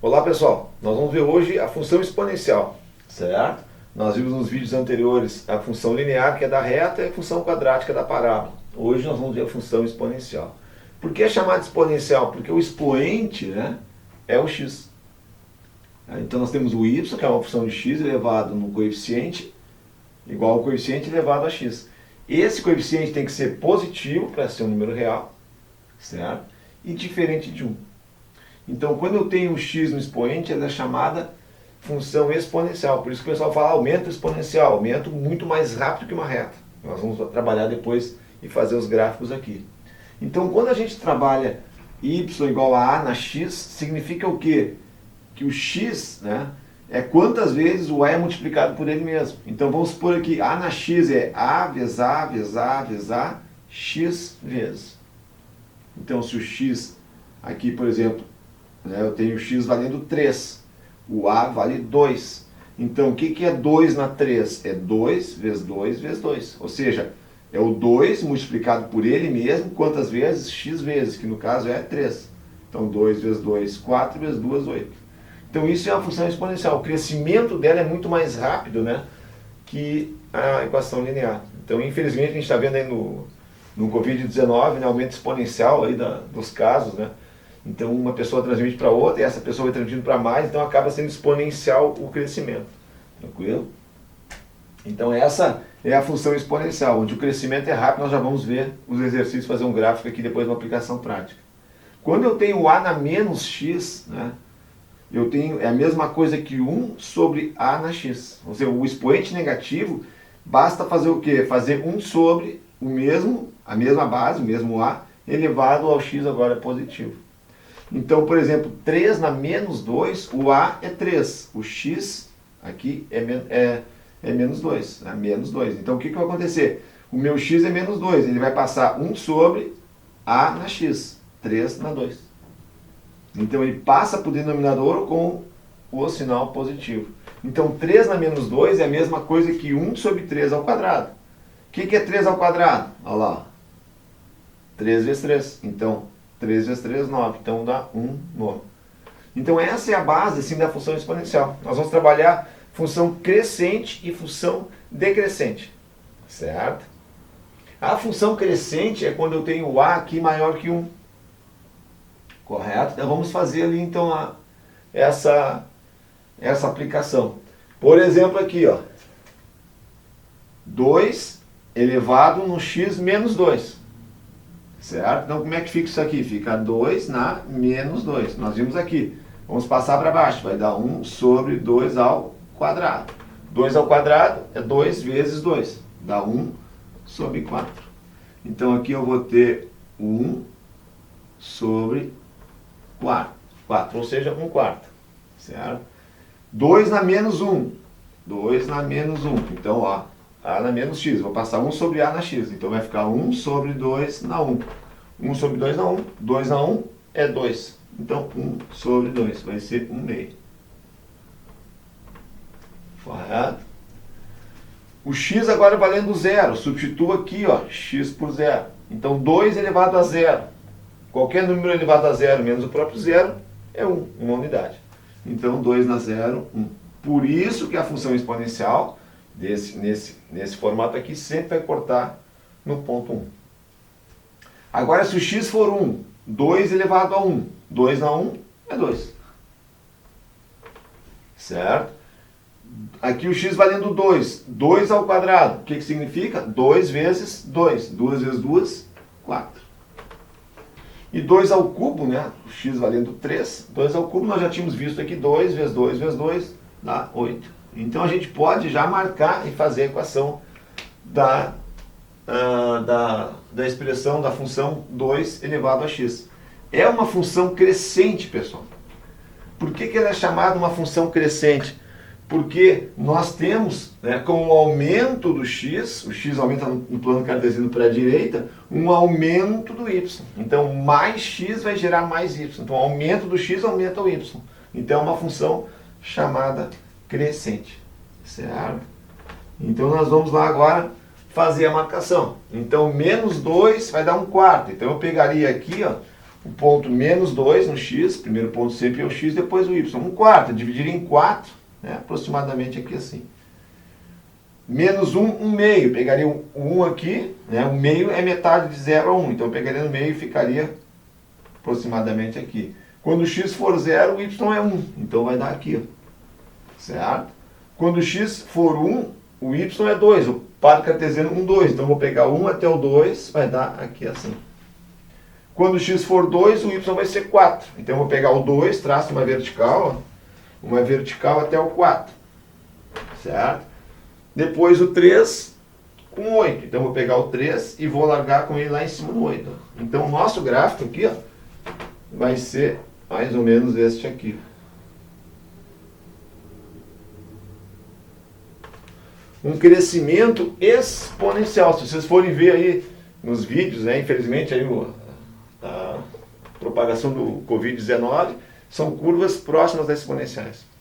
Olá pessoal, nós vamos ver hoje a função exponencial, certo? Nós vimos nos vídeos anteriores a função linear, que é da reta, e a função quadrática da parábola. Hoje nós vamos ver a função exponencial. Por que é chamada exponencial? Porque o expoente, né, é o x. Então nós temos o y, que é uma função de x elevado no coeficiente, igual ao coeficiente elevado a x. Esse coeficiente tem que ser positivo para ser um número real, certo? E diferente de 1. Então, quando eu tenho um x no expoente, ela é chamada função exponencial. Por isso que o pessoal fala aumento exponencial, aumento muito mais rápido que uma reta. Nós vamos trabalhar depois e fazer os gráficos aqui. Então, quando a gente trabalha y igual a na x, significa o quê? Que o x, né, é quantas vezes o a é multiplicado por ele mesmo. Então, vamos supor aqui, a na x é a vezes a vezes a vezes a, x vezes. Então, se o x aqui, por exemplo, eu tenho x valendo 3, o a vale 2. Então, o que é 2 na 3? É 2 vezes 2 vezes 2. Ou seja, é o 2 multiplicado por ele mesmo, quantas vezes? X vezes, que no caso é 3. Então, 2 vezes 2, 4 vezes 2, 8. Então, isso é uma função exponencial. O crescimento dela é muito mais rápido, né, que a equação linear. Então, infelizmente, a gente está vendo aí no Covid-19, né, aumento exponencial aí dos casos, né? Então uma pessoa transmite para outra e essa pessoa vai transmitindo para mais, então acaba sendo exponencial o crescimento. Tranquilo? Então essa é a função exponencial, onde o crescimento é rápido. Nós já vamos ver os exercícios, fazer um gráfico aqui depois de uma aplicação prática. Quando eu tenho a na menos x, né, eu tenho, é a mesma coisa que 1 sobre a na x. Ou seja, o expoente negativo, basta fazer o quê? Fazer 1 sobre a mesma base, o mesmo a, elevado ao x agora positivo. Então, por exemplo, 3 na menos 2, o a é 3. O x aqui é menos 2. É menos 2. Então, o que vai acontecer? O meu x é menos 2. Ele vai passar 1 sobre a na x. 3 na 2. Então, ele passa para o denominador com o sinal positivo. Então, 3 na menos 2 é a mesma coisa que 1 sobre 3 ao quadrado. O que é 3 ao quadrado? Olha lá. 3 vezes 3. Então, 3 vezes 3, 9. Então dá 1 nono. Então essa é a base assim, da função exponencial. Nós vamos trabalhar função crescente e função decrescente. Certo? A função crescente é quando eu tenho o a aqui maior que 1. Correto? Então vamos fazer ali então essa aplicação. Por exemplo aqui, ó, 2 elevado no x menos 2. Certo? Então, como é que fica isso aqui? Fica 2 na menos 2. Nós vimos aqui. Vamos passar para baixo. Vai dar 1 sobre 2 ao quadrado. 2 ao quadrado é 2 vezes 2. Dá 1 sobre 4. Então, aqui eu vou ter 1 sobre 4. Ou seja, 1 quarto. Certo? 2 na menos 1. 2 na menos 1. Então, ó. A na menos x, vou passar 1 sobre a na x, então vai ficar 1 sobre 2 na 1. 1 sobre 2 na 1, 2 na 1 é 2. Então 1 sobre 2 vai ser 1 meio. Correto? O x agora valendo zero, substitua aqui, ó, x por zero. Então 2 elevado a zero. Qualquer número elevado a zero menos o próprio zero é 1, uma unidade. Então 2 na 0, 1. Por isso que a função exponencial nesse formato aqui sempre vai cortar no ponto 1. Agora, se o x for 1, 2 elevado a 1, 2 na 1 é 2. Certo? Aqui o x valendo 2, 2 ao quadrado, o que significa? 2 vezes 2, 2 vezes 2, 4. E 2 ao cubo, né? O x valendo 3, 2 ao cubo nós já tínhamos visto aqui, 2 vezes 2 vezes 2 dá 8. Então a gente pode já marcar e fazer a equação da expressão da função 2 elevado a x. É uma função crescente, pessoal. Por que ela é chamada uma função crescente? Porque nós temos, né, com o aumento do x, o x aumenta no plano cartesiano para a direita, um aumento do y. Então mais x vai gerar mais y. Então o aumento do x aumenta o y. Então é uma função chamada crescente, certo? Então nós vamos lá agora fazer a marcação. Então menos 2 vai dar 1 quarto. Então eu pegaria aqui, ó, o ponto menos 2 no x, primeiro ponto sempre é o x, depois o y. 1/4, dividir em 4, né, aproximadamente aqui assim. Menos 1, 1/2, pegaria o 1 aqui, né, 1/2 é metade de 0 a 1, então eu pegaria no meio e ficaria aproximadamente aqui. Quando o x for 0, o y é 1, então vai dar aqui, ó, certo? Quando o x for 1, o y é 2, o par cartesiano 1, 2, então eu vou pegar 1 até o 2, vai dar aqui assim. Quando o x for 2, o y vai ser 4, então eu vou pegar o 2, traço uma vertical até o 4, certo? Depois o 3 com 8, então eu vou pegar o 3 e vou largar com ele lá em cima do 8. Então o nosso gráfico aqui, ó, vai ser mais ou menos este aqui. Um crescimento exponencial. Se vocês forem ver aí nos vídeos, né, infelizmente aí a propagação do Covid-19 são curvas próximas das exponenciais.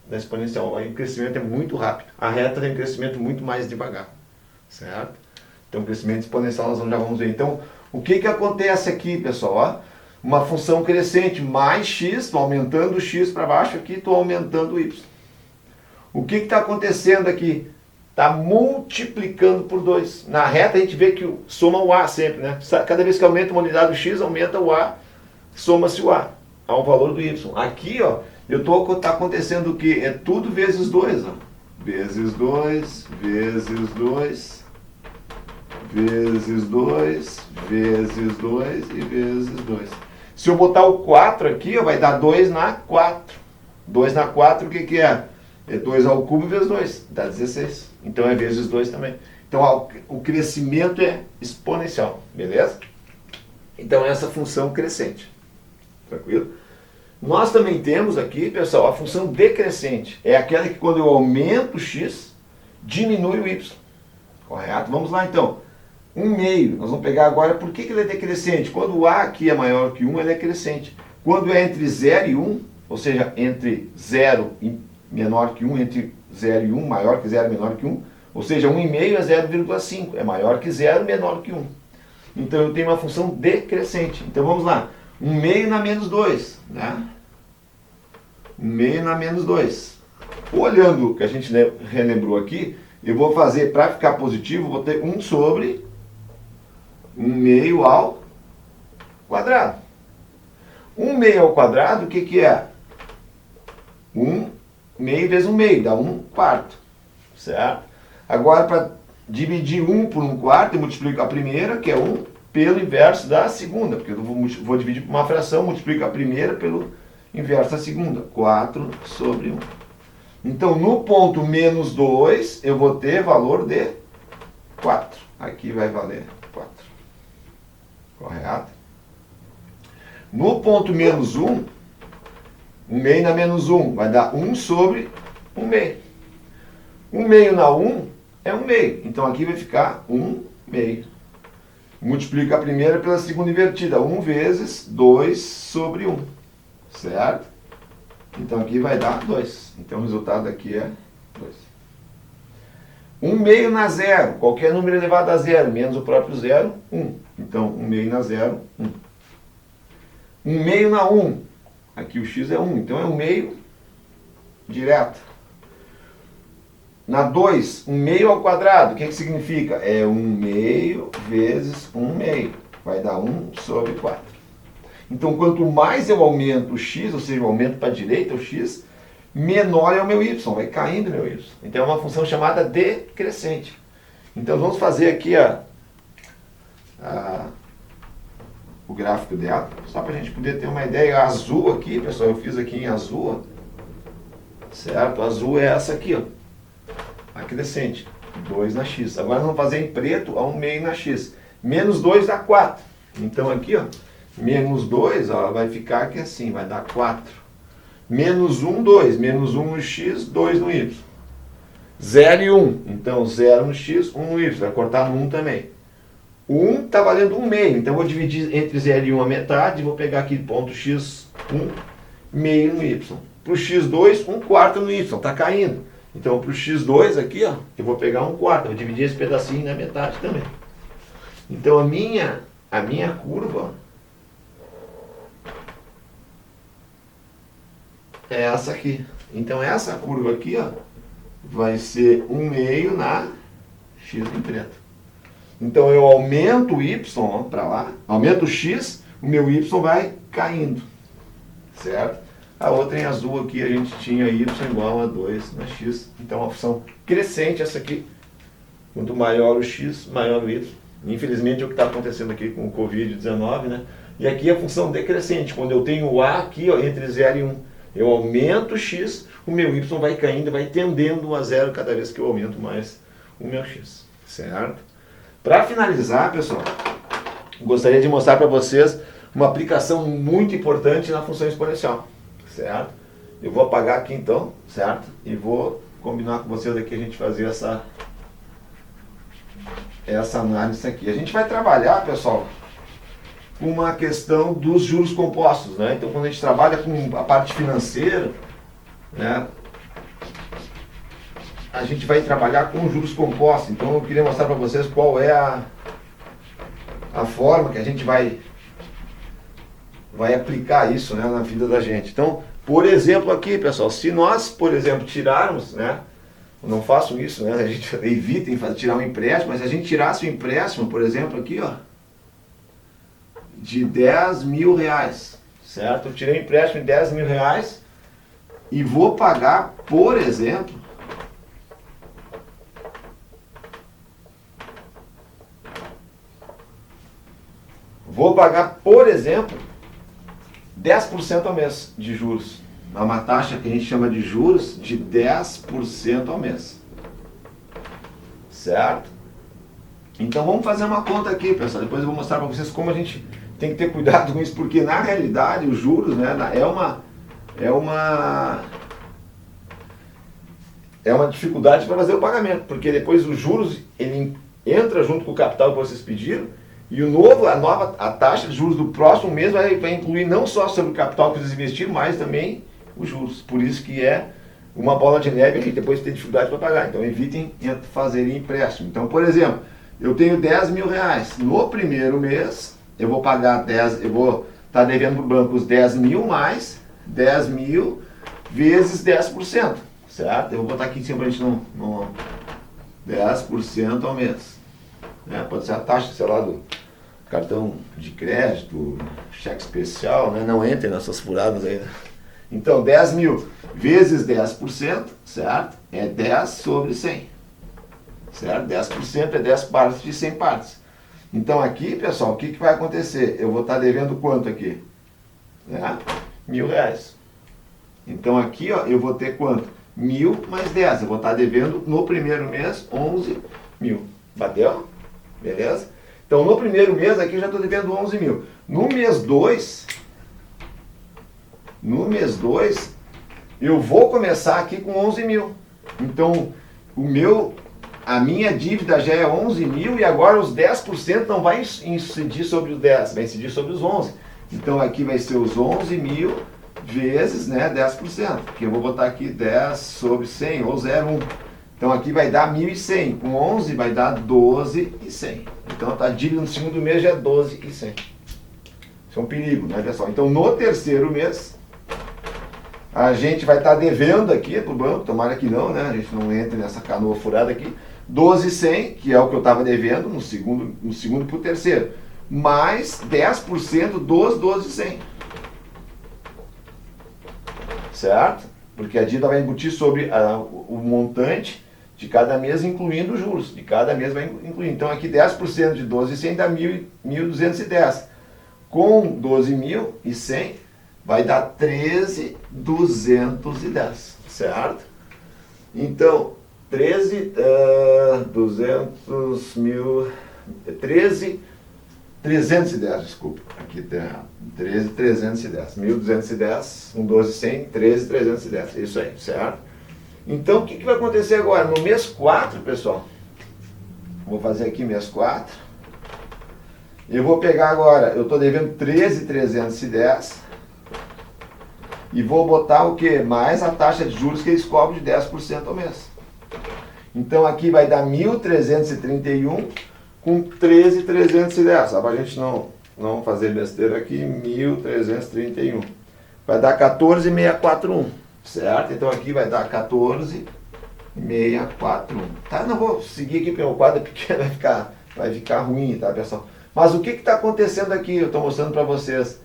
Da exponencial, aí o crescimento é muito rápido. A reta tem um crescimento muito mais devagar, certo? Então, o crescimento exponencial nós já vamos ver. Então, o que acontece aqui, pessoal? Ó, uma função crescente mais x, estou aumentando o x para baixo aqui, estou aumentando o y. O que está acontecendo aqui? Está multiplicando por 2. Na reta a gente vê que soma o a sempre, né? Cada vez que aumenta uma unidade do x, aumenta o a, soma-se o a ao valor do y. Aqui, ó, está acontecendo o que? É tudo vezes 2, ó. Vezes 2, vezes 2, vezes 2, vezes 2 e vezes 2. Se eu botar o 4 aqui, ó, vai dar 2 na 4. 2 na 4, o que é? É 2 ao cubo vezes 2, dá 16. Então é vezes 2 também. Então o crescimento é exponencial, beleza? Então essa função crescente. Tranquilo? Nós também temos aqui, pessoal, a função decrescente. É aquela que quando eu aumento o x, diminui o y. Correto? Vamos lá então. 1/2. Nós vamos pegar agora por que ele é decrescente. Quando o a aqui é maior que 1, ele é crescente. Quando é entre 0 e 1, ou seja, entre 0 e menor que 1, entre 0 e 1, maior que 0 e menor que 1, ou seja, 1/2 é 0,5. É maior que 0, menor que 1. Então eu tenho uma função decrescente. Então vamos lá. 1/2 na menos 2, né? 1/2 na menos 2. Olhando o que a gente relembrou aqui, eu vou fazer, para ficar positivo, vou ter 1 sobre 1/2 ao quadrado. 1/2 ao quadrado, o que é? 1/2 vezes 1/2, dá 1/4, certo? Agora, para dividir 1 por 1/4, eu multiplico a primeira, que é 1, pelo inverso da segunda, porque eu vou dividir por uma fração, multiplico a primeira pelo inverso da segunda, 4 sobre 1. Então, no ponto menos 2, eu vou ter valor de 4. Aqui vai valer 4. Correto? No ponto menos 1, 1/2 na menos 1 vai dar 1 sobre 1/2. 1/2 na 1 é 1/2. Então, aqui vai ficar 1/2. Multiplica a primeira pela segunda invertida. 1 vezes 2 sobre 1. Certo? Então aqui vai dar 2. Então o resultado aqui é 2. 1/2 na 0. Qualquer número elevado a 0, menos o próprio 0, 1. Então 1/2 na 0, 1. 1/2 na 1. Aqui o x é 1. Então é 1/2 direto. Na 2, 1/2 ao quadrado, o que significa? É 1/2 vezes 1/2. Vai dar 1 sobre 4. Então, quanto mais eu aumento o x, ou seja, eu aumento para a direita o x, menor é o meu y, vai caindo o meu y. Então, é uma função chamada decrescente. Então, vamos fazer aqui o gráfico dela, só para a gente poder ter uma ideia. Azul aqui, pessoal, eu fiz aqui em azul, certo? Azul é essa aqui, ó. A crescente, 2 na x. Agora vamos fazer em preto a 1/2 na x. Menos 2 dá 4. Então aqui, ó, menos 2, ó, vai ficar aqui assim, vai dar 4. Menos 1, 2. Menos 1 no x, 2 no y. 0 e 1. Então 0 no x, 1 no y. Vai cortar no 1 também. O 1 está valendo 1/2. Então eu vou dividir entre 0 e 1 a metade. Vou pegar aqui ponto x, 1, meio no y. Para o x2, 1/4 no y. Está caindo. Então, para o x2 aqui, ó, eu vou pegar 1/4, vou dividir esse pedacinho na metade também. Então, a minha curva é essa aqui. Então essa curva aqui, ó, vai ser 1/2 na x em preto. Então eu aumento o y para lá, aumento o x, o meu y vai caindo, certo? A outra em azul aqui a gente tinha y igual a 2 na x. Então a função crescente essa aqui. Quanto maior o x, maior o y. Infelizmente é o que está acontecendo aqui com o Covid-19, né? E aqui a função decrescente. Quando eu tenho o a aqui, ó, entre 0 e 1, eu aumento o x, o meu y vai caindo, vai tendendo a 0 cada vez que eu aumento mais o meu x, certo? Para finalizar, pessoal, gostaria de mostrar para vocês uma aplicação muito importante na função exponencial, certo? Eu vou apagar aqui então, certo? E vou combinar com vocês aqui a gente fazer essa análise aqui. A gente vai trabalhar, pessoal, com uma questão dos juros compostos, né? Então, quando a gente trabalha com a parte financeira, né, a gente vai trabalhar com juros compostos. Então, eu queria mostrar para vocês qual é a forma que a gente vai aplicar isso, né, na vida da gente. Então, por exemplo aqui, pessoal, se nós, por exemplo, tirarmos, né, não façam isso, né, a gente evitem tirar um empréstimo, mas se a gente tirasse o empréstimo, por exemplo, aqui, ó, de 10 mil reais, certo? Eu tirei um empréstimo de 10 mil reais e vou pagar, por exemplo, vou pagar, por exemplo, 10% ao mês de juros. É uma taxa que a gente chama de juros de 10% ao mês. Certo? Então vamos fazer uma conta aqui, pessoal. Depois eu vou mostrar para vocês como a gente tem que ter cuidado com isso, porque na realidade os juros, né, é uma dificuldade para fazer o pagamento, porque depois os juros ele entra junto com o capital que vocês pediram. E a taxa de juros do próximo mês vai incluir não só sobre o capital que vocês investiram, mas também os juros. Por isso que é uma bola de neve e depois tem dificuldade para pagar. Então evitem fazerem empréstimo. Então, por exemplo, eu tenho 10 mil reais. No primeiro mês, eu vou pagar 10, eu vou estar devendo para o banco os 10 mil mais 10 mil vezes 10%. Certo? Eu vou botar aqui em cima para a gente não 10% ao mês. Pode ser a taxa, sei lá, do cartão de crédito, cheque especial, né? Não entrem nessas furadas aí. Então, 10 mil vezes 10%, certo? É 10 sobre 100. Certo? 10% é 10 partes de 100 partes. Então, aqui, pessoal, o que vai acontecer? Eu vou estar devendo quanto aqui? R$1.000. Então, aqui, ó, eu vou ter quanto? 1.000 mais 10. Eu vou estar devendo no primeiro mês 11 mil. Bateu? Beleza? Então, no primeiro mês aqui eu já estou devendo 11 mil. No mês 2, eu vou começar aqui com 11 mil. Então, a minha dívida já é 11 mil e agora os 10% não vai incidir sobre os 10, vai incidir sobre os 11. Então, aqui vai ser os 11 mil vezes, né, 10%, que eu vou botar aqui 10 sobre 100 ou 0,1. Então aqui vai dar 1.100, com 11 vai dar 12.100. Então a dívida no segundo mês já é 12.100. Isso é um perigo, né, pessoal? Então no terceiro mês, a gente vai estar devendo aqui para o banco, tomara que não, né? A gente não entre nessa canoa furada aqui. 12.100, que é o que eu estava devendo no segundo para o terceiro, mais 10% dos 12.100. Certo? Porque a dívida vai embutir sobre o montante de cada mês, incluindo os juros. De cada mês vai incluir. Então aqui 10% de 12.100 dá 1.210. Com 12.100 vai dar 13.210. Certo? Então, 13.310, desculpa. Aqui tem 13.310. 1.210, com 12.100, 13.310. Isso aí, certo? Então, o que vai acontecer agora? No mês 4, pessoal, vou fazer aqui mês 4. Eu vou pegar agora, eu estou devendo 13.310 e vou botar o que? Mais a taxa de juros que eles cobram de 10% ao mês. Então, aqui vai dar 1.331 com 13.310. Só para a gente não fazer besteira aqui, 1.331. vai dar 14,641, certo? Então aqui vai dar 14,641. Tá? Não vou seguir aqui porque o quadro é pequeno, vai ficar ruim, tá, pessoal? Mas o que está acontecendo aqui? Eu estou mostrando para vocês.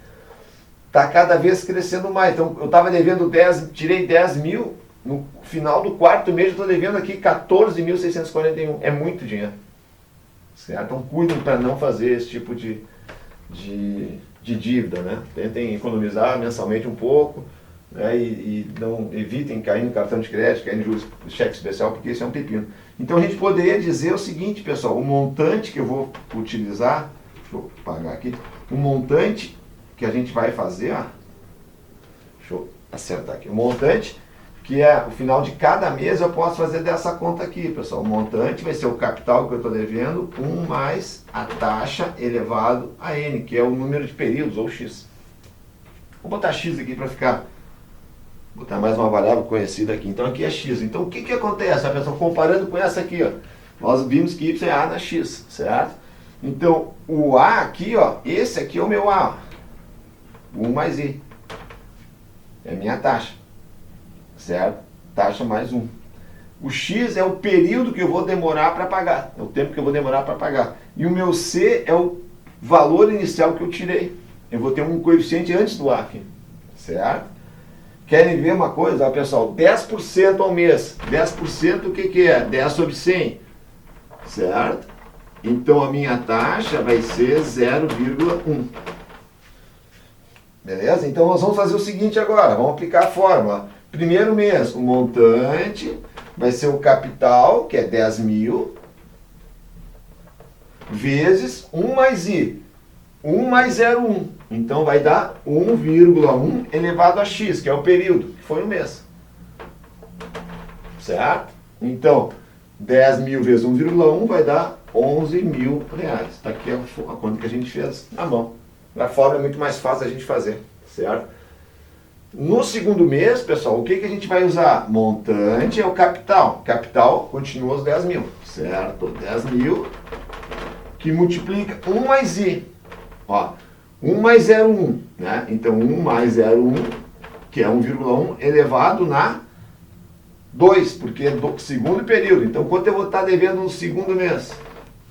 Está cada vez crescendo mais. Então eu estava devendo 10, tirei 10 mil, no final do quarto mês eu estou devendo aqui 14.641. É muito dinheiro. Certo? Então cuidem para não fazer esse tipo de dívida, né? Tentem economizar mensalmente um pouco, né? E não evitem cair no cartão de crédito, cair no juros cheque especial, porque isso é um pepino. Então a gente poderia dizer o seguinte, pessoal, o montante que eu vou utilizar, deixa eu pagar aqui, o montante que a gente vai fazer, ó, deixa eu acertar aqui, o montante que é o final de cada mês eu posso fazer dessa conta aqui, pessoal. O montante vai ser o capital que eu estou devendo, 1 mais a taxa elevado a N, que é o número de períodos, ou X. Vou botar X aqui para ficar, botar mais uma variável conhecida aqui. Então aqui é X. Então o que acontece, pessoal? Comparando com essa aqui, ó, nós vimos que Y é A na X, certo? Então o A aqui, ó, esse aqui é o meu A, 1 mais I. É a minha taxa. Certo? Taxa mais 1. O X é o período que eu vou demorar para pagar. É o tempo que eu vou demorar para pagar. E o meu C é o valor inicial que eu tirei. Eu vou ter um coeficiente antes do A aqui. Certo? Querem ver uma coisa, pessoal? 10% ao mês. 10% o que é? 10 sobre 100. Certo? Então a minha taxa vai ser 0,1. Beleza? Então nós vamos fazer o seguinte agora. Vamos aplicar a fórmula. Primeiro mês, o montante vai ser o capital, que é 10 mil, vezes 1 mais I. 1 mais 0,1. Então vai dar 1,1 elevado a X, que é o período, que foi um mês. Certo? Então, 10 mil vezes 1,1 vai dar 11 mil reais. Está aqui a conta que a gente fez na mão. A fórmula é muito mais fácil a gente fazer, certo? No segundo mês, pessoal, o que a gente vai usar? Montante é o capital. Capital continua os 10 mil, certo? 10 mil que multiplica 1 mais I. Ó, 1 mais 0,1, né? Então 1 mais 0,1, que é 1,1, elevado na 2, porque é do segundo período. Então quanto eu vou estar devendo no segundo mês?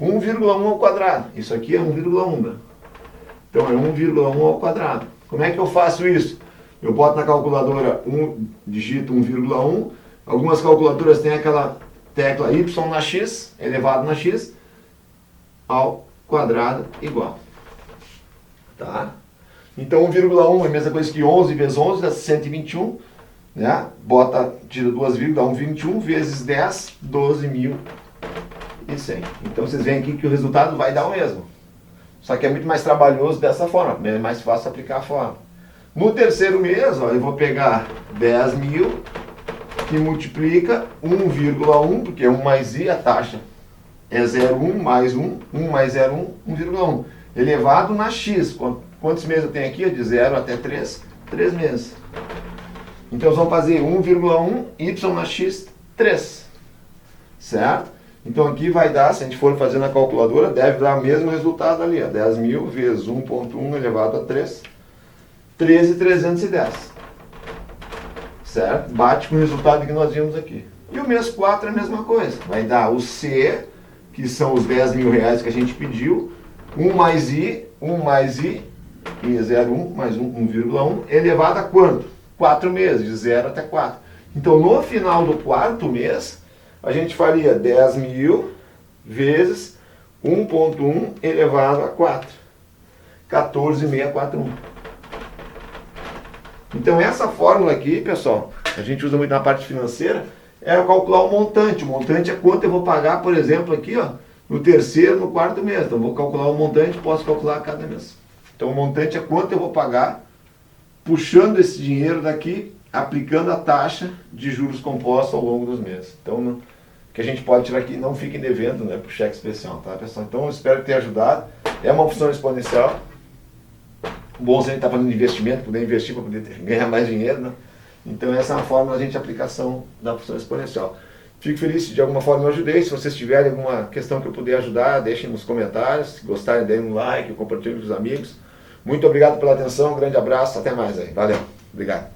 1,1 ao quadrado. Isso aqui é 1,1, né? Então é 1,1 ao quadrado. Como é que eu faço isso? Eu boto na calculadora, digito 1,1. Algumas calculadoras têm aquela tecla Y na X, elevado na X, ao quadrado igual. Tá? Então 1,1 é a mesma coisa que 11 vezes 11, dá 121. Né? Tira 2 vírgulas, dá 1,21 vezes 10, 12.100. Então vocês veem aqui que o resultado vai dar o mesmo. Só que é muito mais trabalhoso dessa forma, é mais fácil aplicar a fórmula. No terceiro mês, ó, eu vou pegar 10 mil, que multiplica 1,1, porque é 1 mais I, a taxa é 0,1 mais 1, 1 mais 0,1, 1,1. Elevado na X. Quantos meses eu tenho aqui? De 0 até 3? 3 meses. Então, nós vamos fazer 1,1, Y na X, 3. Certo? Então, aqui vai dar, se a gente for fazer na calculadora, deve dar o mesmo resultado ali, ó, 10 mil vezes 1,1 elevado a 3. 13.310, certo? Bate com o resultado que nós vimos aqui. E o mês 4 é a mesma coisa. Vai dar o C, que são os 10 mil reais que a gente pediu, 1 mais I, e 0,1 mais 1,1, elevado a quanto? 4 meses, de 0 até 4. Então, no final do quarto mês, a gente faria 10 mil vezes 1,1 elevado a 4. 14.641. Então essa fórmula aqui, pessoal, a gente usa muito na parte financeira, é calcular o montante. O montante é quanto eu vou pagar, por exemplo, aqui, ó, no terceiro, no quarto mês. Então eu vou calcular o montante, posso calcular cada mês. Então o montante é quanto eu vou pagar, puxando esse dinheiro daqui, aplicando a taxa de juros compostos ao longo dos meses. Então, que a gente pode tirar aqui, não fiquem devendo, né, para o cheque especial, tá, pessoal? Então eu espero que tenha ajudado. É uma função exponencial. Bom se a gente está fazendo investimento, poder investir para poder ganhar mais dinheiro, né? Então essa é uma forma da gente aplicação da função exponencial. Fico feliz se de alguma forma eu ajudei. Se vocês tiverem alguma questão que eu puder ajudar, deixem nos comentários. Se gostarem, deem um like, compartilhem com os amigos. Muito obrigado pela atenção, um grande abraço, até mais aí. Valeu! Obrigado.